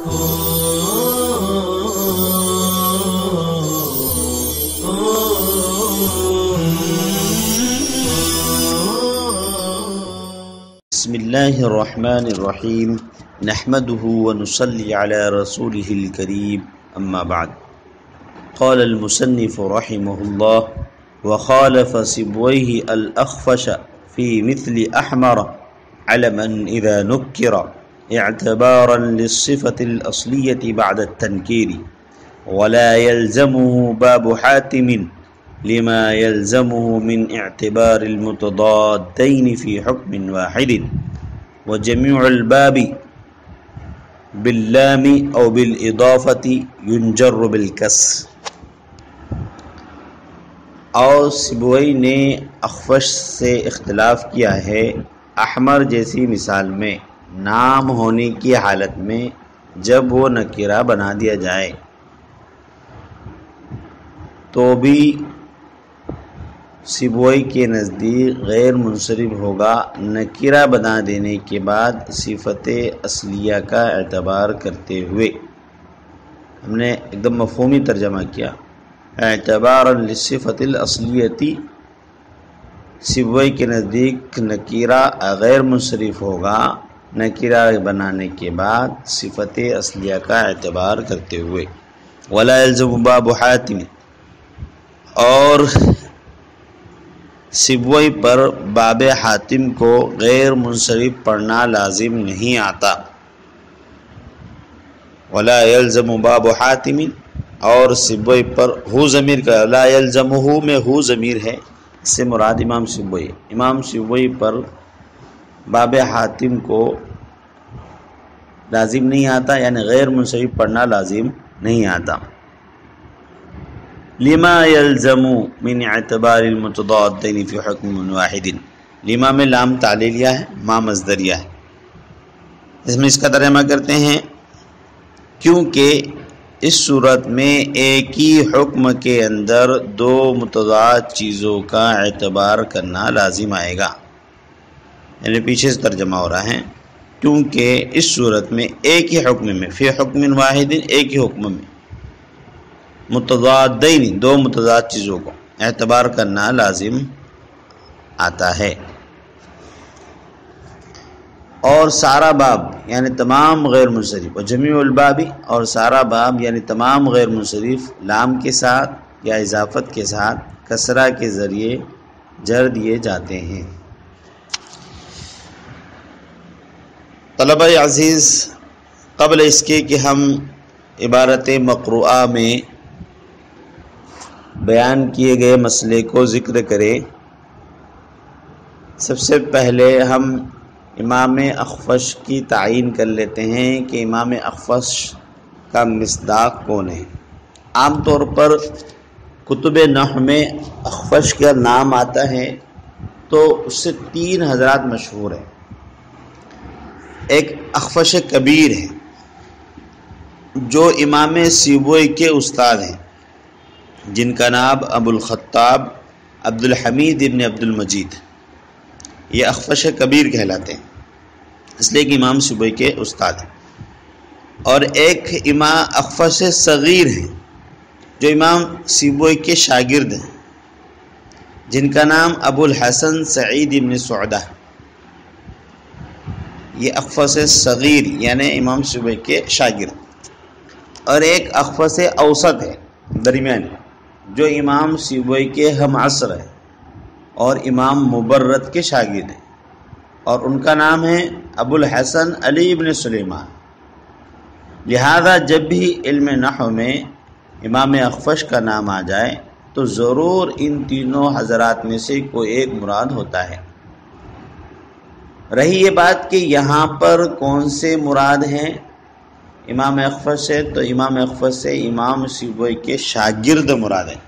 بسم اللہ الرحمن الرحیم نحمده ونصلی علی رسوله الکریم اما بعد قال المصنف رحمه الله وخالف سبويه الأخفش في مثل أحمر علما إذا نكر اعتبارا للصفة الأصلية بعد التنكير ولا يلزمه باب حاتم لما يلزمه من اعتبار المتضادين في حكم واحد وجميع الباب باللام أو بالإضافة ينجر بالكسر۔ اور سبوئی نے اخفش سے اختلاف کیا ہے احمر جیسی مثال میں نام ہونے کی حالت میں جب وہ نکرہ بنا دیا جائے تو بھی سبوئی کے نزدیک غیر منصرف ہوگا، نکرہ بنا دینے کے بعد صفت اصلیہ کا اعتبار کرتے ہوئے۔ ہم نے ایک دم مفہومی ترجمہ کیا، اعتبارا للصفت الاصلیتی، سبوئی کے نزدیک نکرہ غیر منصرف ہوگا نکرہ بنانے کے بعد صفت اصلیہ کا اعتبار کرتے ہوئے۔ ولا يلزم باب حاتم، اور سبوئی پر باب حاتم کو غیر منصرف پڑھنا لازم نہیں آتا۔ ولا يلزم باب حاتم، اور سبوئی پر ہو ضمیر کا لا يلزمہ میں ہو ضمیر ہے، اس سے مراد امام سبوئی۔ امام سبوئی پر باب حاتم کو لازم نہیں آتا، یعنی غیر منصرف پڑھنا لازم نہیں آتا۔ لما يلزم من اعتبار المتضادين في حكم واحد، لما میں لام تعلیلیہ ہے، ما مصدریہ ہے، اس میں اس کا ترجمہ کرتے ہیں کیونکہ اس صورت میں ایک ہی حکم کے اندر دو متضاد چیزوں کا اعتبار کرنا لازم آئے گا، یعنی پیچھے سے ترجمہ ہو رہا ہے کیونکہ اس صورت میں ایک ہی حکم میں فی حکم واحد، ایک ہی حکم میں متضادین دو متضاد چیزوں کو اعتبار کرنا لازم آتا ہے۔ اور سارا باب یعنی تمام غیر منصرف، اور جمیع الباب، اور سارا باب یعنی تمام غیر منصرف لام کے ساتھ یا اضافت کے ساتھ کسرہ کے ذریعے جر دیے جاتے ہیں۔ طلبہ عزیز، قبل اس کے کہ ہم عبارت مقروءہ میں بیان کیے گئے مسئلے کو ذکر کریں، سب سے پہلے ہم امام اخفش کی تعین کر لیتے ہیں کہ امام اخفش کا مصداق کون ہے۔ عام طور پر کتب نحو میں اخفش کا نام آتا ہے تو اس سے تین حضرات مشہور ہیں۔ ایک اخفش کبیر ہے جو امام سیبوئی کے استاد ہیں، جن کا نام ابو الخطاب عبد الحمید ابن عبد المجید، یہ اخفش کبیر کہلاتے ہیں اس لیے کہ امام سیبوئی کے استاد ہیں۔ اور ایک امام اخفش صغیر ہیں جو امام سیبوئی کے شاگرد ہیں، جن کا نام ابو الحسن سعید ابن سعدہ، یہ اخفش صغیر یعنی امام سیبوئی کے شاگرد۔ اور ایک اخفش اوسط ہے درمیانی، جو امام سیبوئی کے ہم عصر ہیں اور امام مبرد کے شاگرد ہیں، اور ان کا نام ہے ابو الحسن علی ابن سلیمان۔ لہذا جب بھی علم نحو میں امام اخفش کا نام آ جائے تو ضرور ان تینوں حضرات میں سے کوئی ایک مراد ہوتا ہے۔ رہی یہ بات کہ یہاں پر کون سے مراد ہیں امام اخفش سے، تو امام اخفش سے امام سیبوئی کے شاگرد مراد ہیں،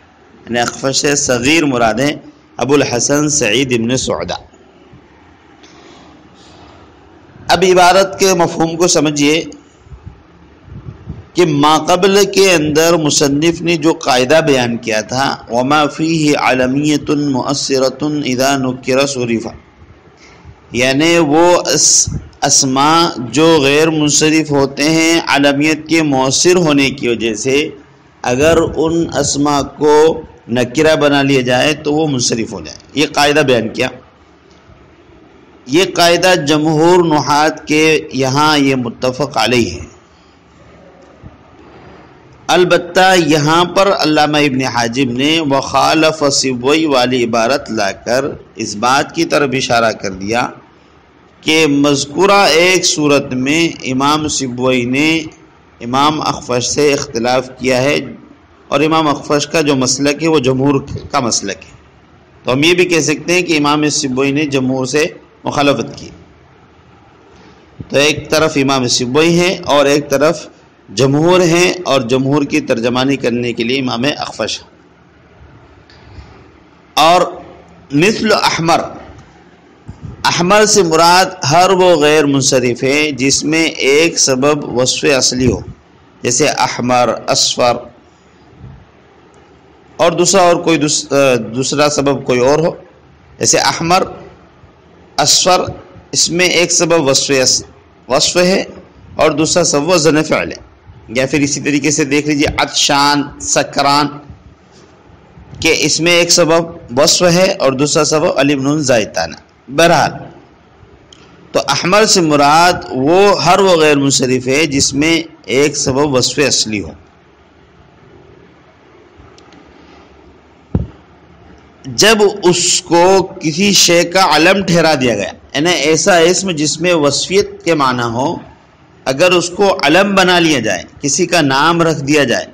یعنی اخفش صغیر مراد ہیں ابو الحسن سعید ابن سعدہ۔ اب عبارت کے مفہوم کو سمجھیے کہ ماقبل کے اندر مصنف نے جو قاعدہ بیان کیا تھا وما فیہ علمیۃ مؤثرۃ اذا نکر صرف، یعنی وہ اسماء جو غیر منصرف ہوتے ہیں علمیت کے مؤثر ہونے کی وجہ سے، اگر ان اسماء کو نکرہ بنا لیا جائے تو وہ منصرف ہو جائے. یہ قاعدہ بیان کیا. یہ قاعدہ جمہور نحات کے یہاں یہ متفق علیہ ہے. البتہ یہاں پر علامہ ابن حاجب نے وخالف سبوی والی عبارت لا کر اس بات کی طرف اشارہ کر دیا کہ مذکورہ ایک صورت میں امام سبوی نے امام اخفش سے اختلاف کیا ہے، اور امام اخفش کا جو مسلک ہے وہ جمہور کا مسلک ہے. تو ہم یہ بھی کہہ سکتے ہیں کہ امام سبوی نے جمہور سے مخالفت کی. تو ایک طرف امام سبوی ہیں اور ایک طرف جمہور ہیں، اور جمہور کی ترجمانی کرنے کے لیے امام اخفش. اور مثل احمر، احمر سے مراد ہر وہ غیر منصرف ہے جس میں ایک سبب وصف اصلی ہو، جیسے احمر، اصفر، اور دوسرا سبب کوئی اور ہو. جیسے احمر، اصفر، اس میں ایک سبب وصف ہے اور دوسرا سبب وزن فعل ہے. یا پھر اسی طریقے سے دیکھ لیجیے عطشان، سکران، کہ اس میں ایک سبب وصف ہے اور دوسرا سبب الف نون زائدہ. بہرحال تو احمر سے مراد ہر وہ غیر منصرف ہے جس میں ایک سبب وصف اصلی ہو. جب اس کو کسی شے کا علم ٹھہرا دیا گیا، یعنی ایسا اسم جس میں وصفیت کے معنی ہو، اگر اس کو علم بنا لیا جائے، کسی کا نام رکھ دیا جائے،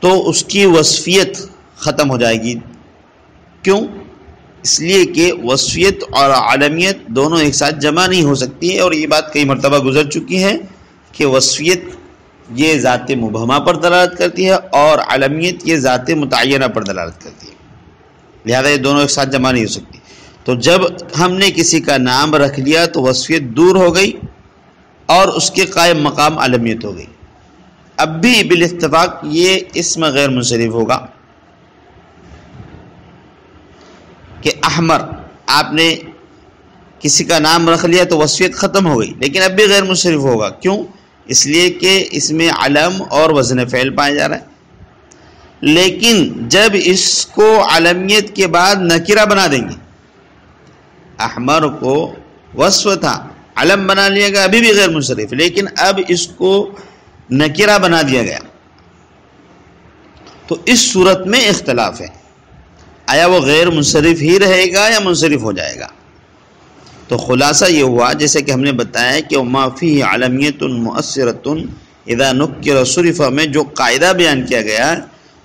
تو اس کی وصفیت ختم ہو جائے گی. کیوں؟ اس لیے کہ وصفیت اور علمیت دونوں ایک ساتھ جمع نہیں ہو سکتی ہے، اور یہ بات کئی مرتبہ گزر چکی ہے کہ وصفیت یہ ذات مبہمہ پر دلالت کرتی ہے اور علمیت یہ ذات متعینہ پر دلالت کرتی ہے، لہذا یہ دونوں ایک ساتھ جمع نہیں ہو سکتی. تو جب ہم نے کسی کا نام رکھ لیا تو وصفیت دور ہو گئی اور اس کے قائم مقام علمیت ہو گئی. اب بھی بالاتفاق یہ اسم غیر منصرف ہوگا کہ احمر، آپ نے کسی کا نام رکھ لیا تو وصفیت ختم ہو گئی، لیکن اب بھی غیر منصرف ہوگا. کیوں؟ اس لیے کہ اس میں علم اور وزن فعل پایا جا رہا ہے. لیکن جب اس کو علمیت کے بعد نکرہ بنا دیں گے، احمر کو وصف تھا، علم بنا لیا گیا، ابھی بھی غیر منصرف، لیکن اب اس کو نکرہ بنا دیا گیا، تو اس صورت میں اختلاف ہے، آیا وہ غیر منصرف ہی رہے گا یا منصرف ہو جائے گا. تو خلاصہ یہ ہوا، جیسے کہ ہم نے بتایا کہ وما فیہ علمیت مؤثرۃ اذا نکر صرف میں جو قاعدہ بیان کیا گیا،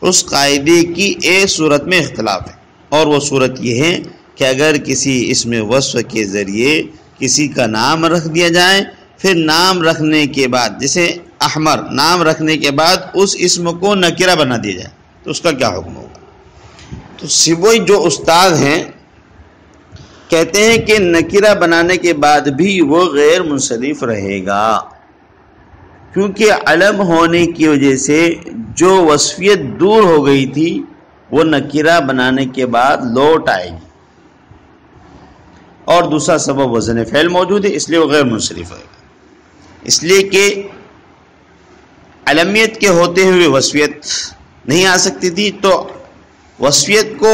اس قاعدے کی ایک صورت میں اختلاف ہے، اور وہ صورت یہ ہے کہ اگر کسی اسم وصف کے ذریعے کسی کا نام رکھ دیا جائے، پھر نام رکھنے کے بعد، جیسے احمر، نام رکھنے کے بعد اس اسم کو نکرہ بنا دیا جائے تو اس کا کیا حکم ہوگا. تو سبوی جو استاد ہیں کہتے ہیں کہ نکرہ بنانے کے بعد بھی وہ غیر منصرف رہے گا، کیونکہ علم ہونے کی وجہ سے جو وصفیت دور ہو گئی تھی وہ نکرہ بنانے کے بعد لوٹ آئے گی، اور دوسرا سبب وزن فعل موجود ہے، اس لیے وہ غیر منصرف ہے. اس لیے کہ علمیت کے ہوتے ہوئے وصفیت نہیں آ سکتی تھی، تو وصفیت کو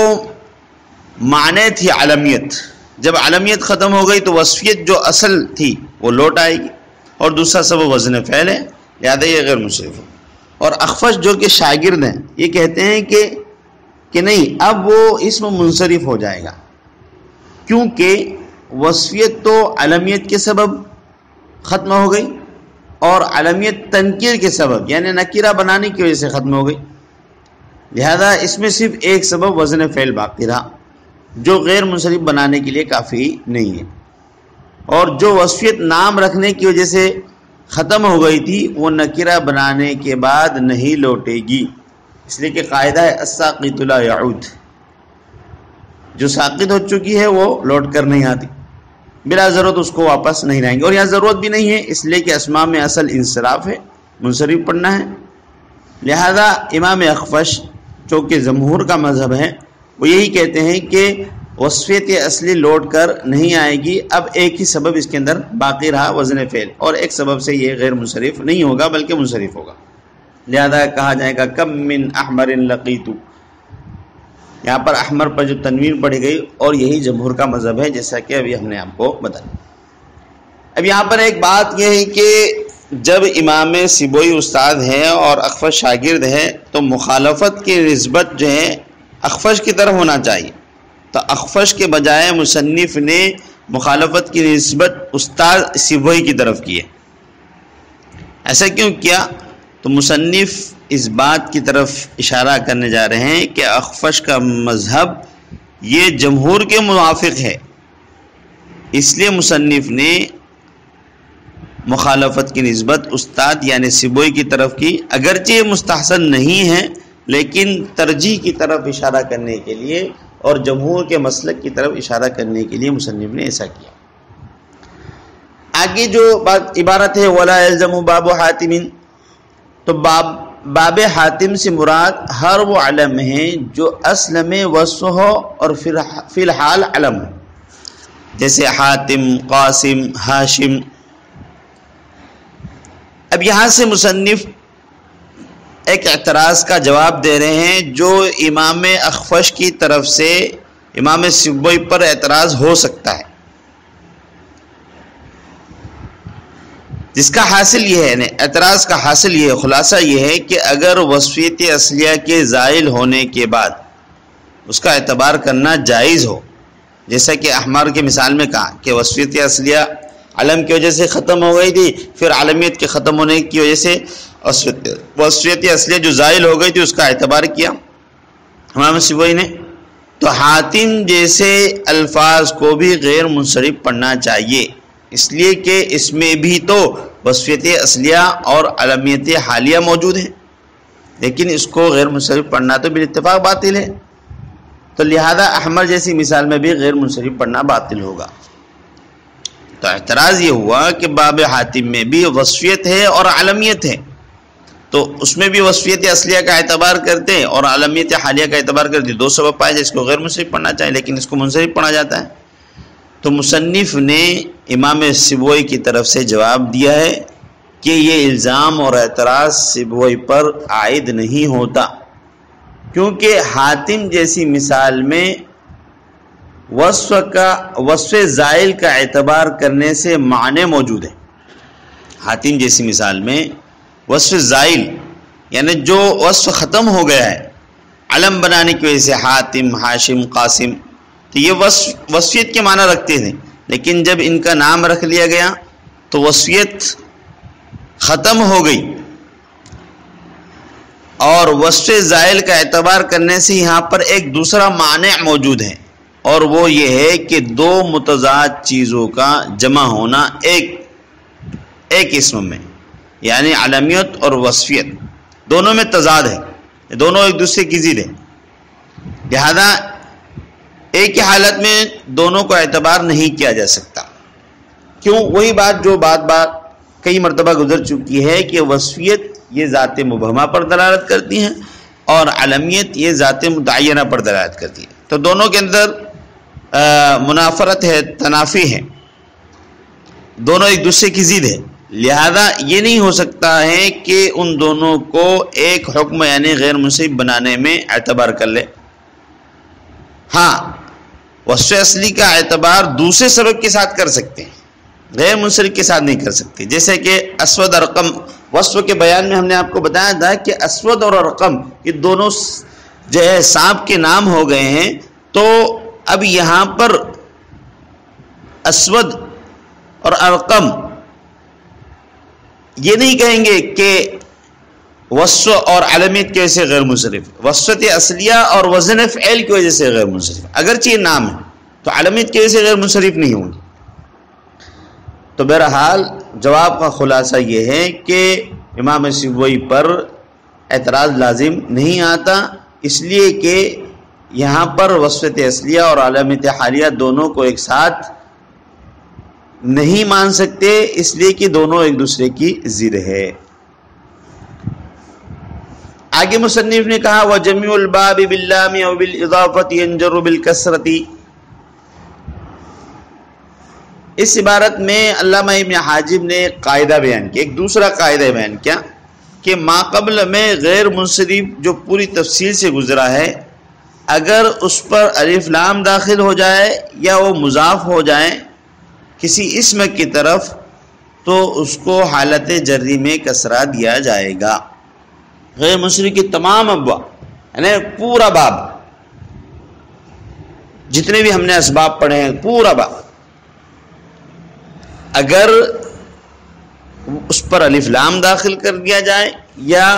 معنی تھی علمیت، جب علمیت ختم ہو گئی تو وصفیت جو اصل تھی وہ لوٹ آئے گی، اور دوسرا سبب وزن فعل ہے، لہذا یہ غیر منصرف ہو. اور اخفش جو کہ شاگرد ہیں یہ کہتے ہیں کہ نہیں، اب وہ اسم منصرف ہو جائے گا، کیونکہ وصفیت تو علمیت کے سبب ختم ہو گئی اور علمیت تنکیر کے سبب یعنی نکرہ بنانے کی وجہ سے ختم ہو گئی، لہذا اس میں صرف ایک سبب وزن فعل باقی رہا جو غیر منصرف بنانے کے لیے کافی نہیں ہے، اور جو وصفیت نام رکھنے کی وجہ سے ختم ہو گئی تھی وہ نکرہ بنانے کے بعد نہیں لوٹے گی. اس لیے کہ قاعدہ ہے الساقط لا يعود، جو ساقط ہو چکی ہے وہ لوٹ کر نہیں آتی، بلا ضرورت اس کو واپس نہیں لائیں گے. اور یہاں ضرورت بھی نہیں ہے، اس لیے کہ اسماء میں اصل انصراف ہے، منصرف پڑھنا ہے. لہذا امام اخفش جو کہ جمہور کا مذہب ہے وہ یہی کہتے ہیں کہ وصفیت اصلی لوٹ کر نہیں آئے گی. اب ایک ہی سبب اس کے اندر باقی رہا وزن فعل، اور ایک سبب سے یہ غیر منصرف نہیں ہوگا بلکہ منصرف ہوگا. لہذا کہا جائے گا کم من احمر لقیت. یہاں پر احمر پر جو تنوین پڑھی گئی اور یہی جمہور کا مذہب ہے جیسا کہ ابھی ہم نے آپ کو بتایا. اب یہاں پر ایک بات یہ ہے کہ جب امام سیبوئی استاد ہے اور اخفش شاگرد ہے تو مخالفت کی نسبت جو ہے اخفش کی طرف ہونا چاہیے. تو اخفش کے بجائے مصنف نے مخالفت کی نسبت استاد سیبوئی کی طرف کی ہے. ایسا کیوں کیا؟ تو مصنف اس بات کی طرف اشارہ کرنے جا رہے ہیں کہ اخفش کا مذہب یہ جمہور کے موافق ہے، اس لیے مصنف نے مخالفت کی نسبت استاد یعنی سیبوئی کی طرف کی. اگرچہ یہ مستحسن نہیں ہے لیکن ترجیح کی طرف اشارہ کرنے کے لیے اور جمہور کے مسلک کی طرف اشارہ کرنے کے لیے مصنف نے ایسا کیا. آگے جو بات عبارت ہے ولا یلزم باب حاتم، تو باب حاتم سے مراد ہر وہ علم ہے جو اصل میں وصف ہو اور فی الحال علم ہو، جیسے حاتم، قاسم، ہاشم. اب یہاں سے مصنف ایک اعتراض کا جواب دے رہے ہیں جو امام اخفش کی طرف سے امام سیبوئی پر اعتراض ہو سکتا ہے، جس کا حاصل یہ ہے اعتراض کا حاصل یہ ہے، خلاصہ یہ ہے کہ اگر وصفیت اصلیہ کے زائل ہونے کے بعد اس کا اعتبار کرنا جائز ہو، جیسا کہ احمر کے مثال میں کہا کہ وصفیت اصلیہ علم کی وجہ سے ختم ہو گئی تھی، پھر عالمیت کے ختم ہونے کی وجہ سے وصفیت اصلیہ جو زائل ہو گئی تھی اس کا اعتبار کیا امام سیبوئی نے. تو حاتم جیسے الفاظ کو بھی غیر منصرف پڑھنا چاہیے، اس لیے کہ اس میں بھی تو وصفیت اصلیہ اور علمیت حالیہ موجود ہیں، لیکن اس کو غیر منصرف پڑھنا تو بالاتفاق باطل ہے. تو لہذا احمر جیسی مثال میں بھی غیر منصرف پڑھنا باطل ہوگا. تو اعتراض یہ ہوا کہ باب حاتم میں بھی وصفیت ہے اور علمیت ہے، تو اس میں بھی وصفیت اصلیہ کا اعتبار کرتے ہیں اور علمیت حالیہ کا اعتبار کرتے ہیں. دو سبب پائے جس کو غیر منصرف پڑھنا چاہیے لیکن اس کو منصرف پڑھا جاتا ہے. تو مصنف نے امام سیبوئی کی طرف سے جواب دیا ہے کہ یہ الزام اور اعتراض سیبوئی پر عائد نہیں ہوتا، کیونکہ حاتم جیسی مثال میں وصف زائل کا اعتبار کرنے سے معنی موجود ہے. حاتم جیسی مثال میں وصف زائل یعنی جو وصف ختم ہو گیا ہے علم بنانے کی وجہ سے حاتم، ہاشم، قاسم، تو یہ وصفیت کے معنی رکھتے تھے، لیکن جب ان کا نام رکھ لیا گیا تو وصفیت ختم ہو گئی اور وصف زائل کا اعتبار کرنے سے یہاں پر ایک دوسرا معنی موجود ہے، اور وہ یہ ہے کہ دو متضاد چیزوں کا جمع ہونا ایک اسم میں، یعنی علمیت اور وصفیت دونوں میں تضاد ہے، دونوں ایک دوسرے کی ضد ہے. لہذا ایک ہی حالت میں دونوں کو اعتبار نہیں کیا جا سکتا. کیوں؟ وہی بات جو بات کئی مرتبہ گزر چکی ہے کہ وصفیت یہ ذات مبہمہ پر دلالت کرتی ہیں اور علمیت یہ ذات متعینہ پر دلالت کرتی ہے. تو دونوں کے اندر منافرت ہے، تنافی ہے، دونوں ایک دوسرے کی ضد ہے. لہذا یہ نہیں ہو سکتا ہے کہ ان دونوں کو ایک حکم یعنی غیر منصرف بنانے میں اعتبار کر لے. ہاں، وصف اصلی کا اعتبار دوسرے سبب کے ساتھ کر سکتے ہیں، غیر منصرف کے ساتھ نہیں کر سکتے. جیسے کہ اسود اور رقم، وصف کے بیان میں ہم نے آپ کو بتایا تھا کہ اسود اور رقم یہ دونوں جو ہے سانپ کے نام ہو گئے ہیں. تو اب یہاں پر اسود اور ارقم یہ نہیں کہیں گے کہ وصف اور علمیت کی وجہ سے غیر منصرف، وصفت اصلیہ اور وزن فعل کی وجہ سے غیر منصرف، اگرچہ یہ نام ہے تو علمیت کی وجہ سے غیر منصرف نہیں ہوں گے. تو بہرحال جواب کا خلاصہ یہ ہے کہ امام سیبوئی پر اعتراض لازم نہیں آتا، اس لیے کہ یہاں پر وصفت اصلیہ اور علمیت حالیہ دونوں کو ایک ساتھ نہیں مان سکتے، اس لیے کہ دونوں ایک دوسرے کی ضد ہے. آگے مصنف نے کہا وَجَمِعُ الْبَابِ بِاللَّامِ وَبِالْإِضَافَةِ يَنْجَرُ بِالْكَسْرَةِ، اس عبارت میں علامہ ابن حاجب نے ایک قاعدہ بیان کیا، ایک دوسرا قاعدہ بیان کیا کہ ما قبل میں غیر منصرف جو پوری تفصیل سے گزرا ہے، اگر اس پر الف لام داخل ہو جائے یا وہ مضاف ہو جائے کسی اسم کی طرف تو اس کو حالت جری میں کسرہ دیا جائے گا۔ غیر منصرف کی تمام ابواب یعنی پورا باب، جتنے بھی ہم نے اسباب پڑھے ہیں پورا باب، اگر اس پر الف لام داخل کر دیا جائے یا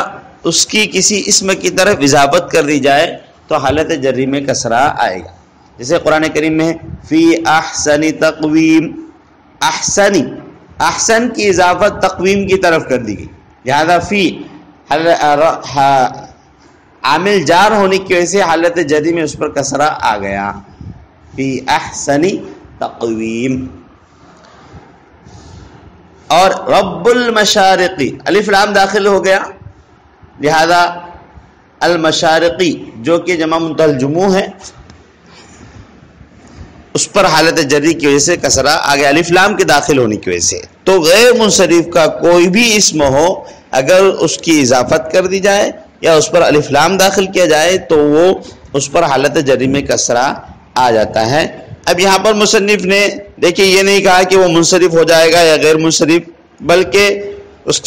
اس کی کسی اسم کی طرف اضافت کر دی جائے تو حالت جری میں کسرہ آئے گا۔ جیسے قرآن کریم میں فی احسن تقویم، احسنی، احسن کی اضافت تقویم کی طرف کر دی گئی، لہذا فی عامل جار ہونے کی وجہ سے حالت جری میں اس پر کسرہ آ گیا، فی احسنی تقویم۔ اور رب المشارقی الف لام داخل ہو گیا، لہذا المشارقی جو کہ جمع منتہی الجموع ہے اس پر حالت جری کی وجہ سے کسرہ آ گیا الف لام کے داخل ہونے کی وجہ سے۔ تو غیر منصرف کا کوئی بھی اسم ہو اگر اس کی اضافت کر دی جائے یا اس پر الف لام داخل کیا جائے تو وہ اس پر حالت جری میں کسرہ آ جاتا ہے۔ اب یہاں پر مصنف نے دیکھیے یہ نہیں کہا کہ وہ منصرف ہو جائے گا یا غیر منصرف، بلکہ اس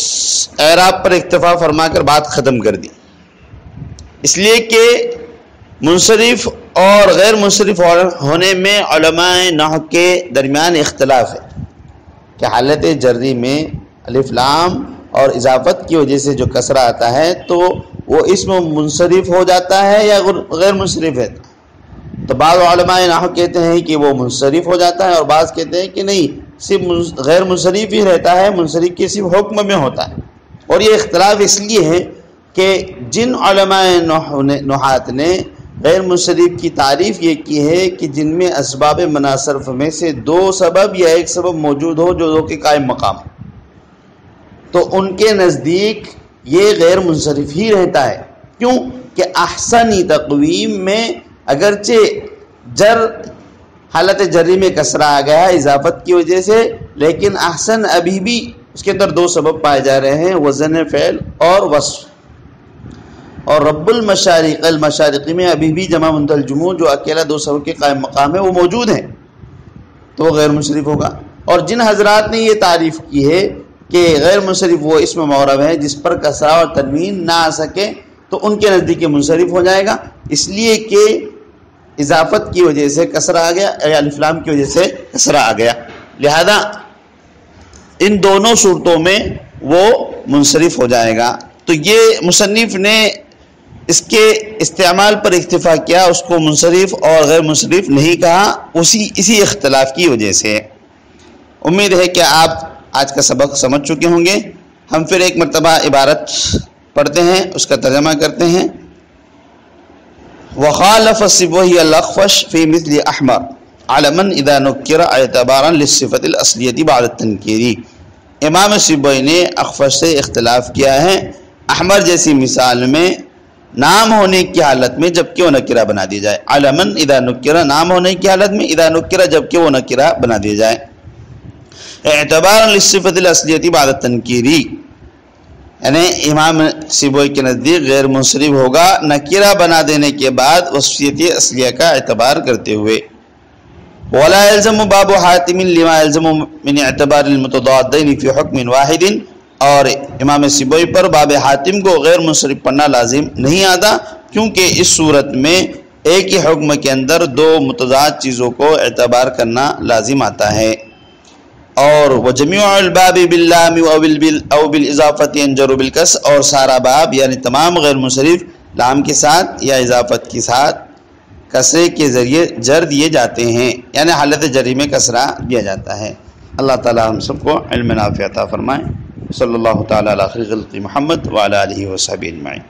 اعراب پر اکتفا فرما کر بات ختم کر دی، اس لیے کہ منصرف اور غیر منصرف ہونے میں علماء نحو کے درمیان اختلاف ہے کہ حالت جری میں الف لام اور اضافت کی وجہ سے جو کسرہ آتا ہے تو وہ اسم منصرف ہو جاتا ہے یا غیر منصرف ہے۔ تو بعض علماء نحو کہتے ہیں کہ وہ منصرف ہو جاتا ہے اور بعض کہتے ہیں کہ نہیں، صرف غیر منصرف ہی رہتا ہے، منصرف کے صرف حکم میں ہوتا ہے۔ اور یہ اختلاف اس لیے ہے کہ جن علماء نحات نے غیر منصرف کی تعریف یہ کی ہے کہ جن میں اسباب مناصرف میں سے دو سبب یا ایک سبب موجود ہو جو دو کے قائم مقام، تو ان کے نزدیک یہ غیر منصرف ہی رہتا ہے۔ کیوں کہ احسنی تقویم میں اگرچہ حالت جری میں کسرہ آ گیا ہے اضافت کی وجہ سے، لیکن احسن ابھی بھی اس کے اندر دو سبب پائے جا رہے ہیں، وزن فعل اور وصف۔ اور رب المشارق، المشارقی میں ابھی بھی جمع منتہی الجموع جو اکیلا دو سبب کے قائم مقام ہے وہ موجود ہیں، تو وہ غیر منصرف ہوگا۔ اور جن حضرات نے یہ تعریف کی ہے کہ غیر منصرف وہ اسم معرب ہے جس پر کسرہ اور تنوین نہ آ سکے تو ان کے نزدیک منصرف ہو جائے گا، اس لیے کہ اضافت کی وجہ سے کسرہ آ گیا یا الف لام کی وجہ سے کسرہ آ گیا، لہذا ان دونوں صورتوں میں وہ منصرف ہو جائے گا۔ تو یہ مصنف نے اس کے استعمال پر اکتفا کیا، اس کو منصرف اور غیر منصرف نہیں کہا، اسی اختلاف کی وجہ سے۔ امید ہے کہ آپ آج کا سبق سمجھ چکے ہوں گے۔ ہم پھر ایک مرتبہ عبارت پڑھتے ہیں، اس کا ترجمہ کرتے ہیں۔ وخالف سبوی الاخفش فی مثل احمر على من اذا نکر اعتبارا للصفت الاصلیت بعد التنکیری۔ امام سبوی نے اخفش سے اختلاف کیا ہے احمر جیسی مثال میں نام ہونے کی حالت میں جبکہ وہ نکرہ بنا دی جائے، على من اذا نکر نام ہونے کی حالت میں، اذا نکر جبکہ وہ نکرہ بنا دی جائے، اعتبارا للصفت الاصلیت بعد التنکیری، یعنی امام سبوی کے نزدیک غیر منصرف ہوگا نکرہ بنا دینے کے بعد وصفیت اصلیہ کا اعتبار کرتے ہوئے۔ ولا يلزم باب حاتم لما يلزم من اعتبار المتضادین فی حکم واحد، اور امام سبوی پر باب حاتم کو غیر منصرف پڑھنا لازم نہیں آتا کیونکہ اس صورت میں ایک ہی حکم کے اندر دو متضاد چیزوں کو اعتبار کرنا لازم آتا ہے۔ اور وجمیع الباب باللام او بالاضافت انجر بالکس، اور سارا باب یعنی تمام غیر منصرف لام کے ساتھ یا اضافت کے ساتھ کسرے کے ذریعے جر دیے جاتے ہیں، یعنی حالت جری میں کسرہ دیا جاتا ہے۔ اللہ تعالی ہم سب کو علم نافع عطا فرمائے۔ صلی اللہ تعالی علی خیر خلق محمد وعلی آلہ وصحبہ اجمعین۔